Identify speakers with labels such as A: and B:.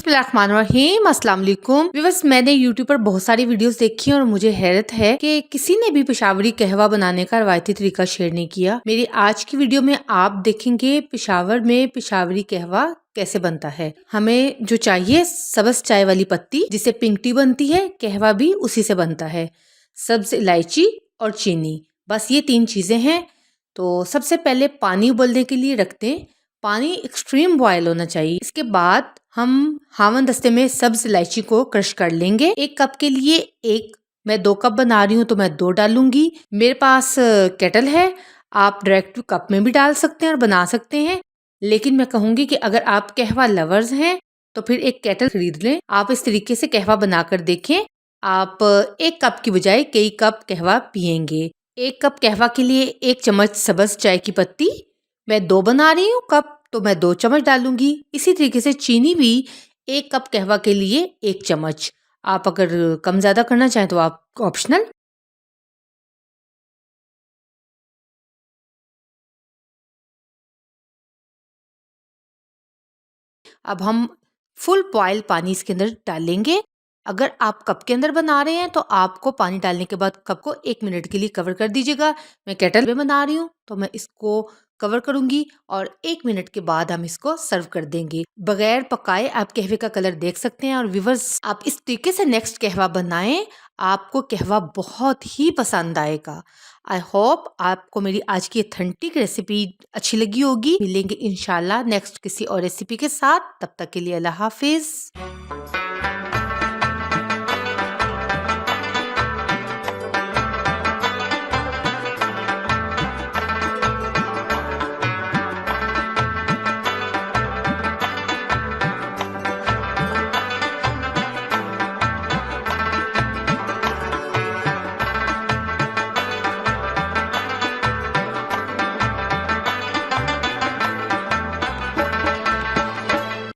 A: बिस्मिल्लाहिर्रहमानिर्रहीम, अस्सलाम वालेकुम व्यूअर्स। मैंने यूट्यूब पर बहुत सारी वीडियोस देखी और मुझे हैरत है कि किसी ने भी पेशावरी कहवा बनाने का रवायती तरीका शेयर नहीं किया। मेरी आज की वीडियो में आप देखेंगे पेशावर में पेशावरी कहवा कैसे बनता है। हमें जो चाहिए सब्ज चाय वाली पत्ती जिससे पिंक टी बनती है, कहवा भी उसी से बनता है, सब्ज इलायची और चीनी, बस ये 3 चीजें हैं। तो सबसे पहले पानी उबलने के लिए रख दें। पानी एक्सट्रीम बॉयल होना चाहिए। इसके बाद हम हावन दस्ते में सब्ज इलायची को क्रश कर लेंगे। 1 कप के लिए मैं 2 कप बना रही हूँ तो मैं 2 डालूंगी। मेरे पास केटल है, आप डायरेक्ट कप में भी डाल सकते हैं और बना सकते हैं, लेकिन मैं कहूंगी कि अगर आप कहवा लवर्स हैं तो फिर एक केटल खरीद लें। आप इस तरीके से कहवा बनाकर देखें, आप 1 कप की बजाय कई कप कहवा पियेंगे। 1 कप कहवा के लिए 1 चम्मच सब्ज चाय की पत्ती, मैं 2 बना रही हूँ कप तो मैं 2 चम्मच डालूंगी। इसी तरीके से चीनी भी 1 कप कहवा के लिए 1 चम्मच। आप अगर कम ज्यादा करना चाहें तो आप ऑप्शनल। अब हम फुल बॉयल पानी इसके अंदर डालेंगे। अगर आप कप के अंदर बना रहे हैं तो आपको पानी डालने के बाद कप को 1 मिनट के लिए कवर कर दीजिएगा। मैं केटल में बना रही हूँ तो मैं इसको कवर करूंगी और 1 मिनट के बाद हम इसको सर्व कर देंगे। बगैर पकाए आप कहवे का कलर देख सकते हैं। और व्यूअर्स, आप इस तरीके से नेक्स्ट कहवा बनाएं, आपको कहवा बहुत ही पसंद आएगा। आई होप आपको मेरी आज की ऑथेंटिक रेसिपी अच्छी लगी होगी। मिलेंगे इंशाल्लाह नेक्स्ट किसी और रेसिपी के साथ। तब तक के लिए अल्लाह हाफिज।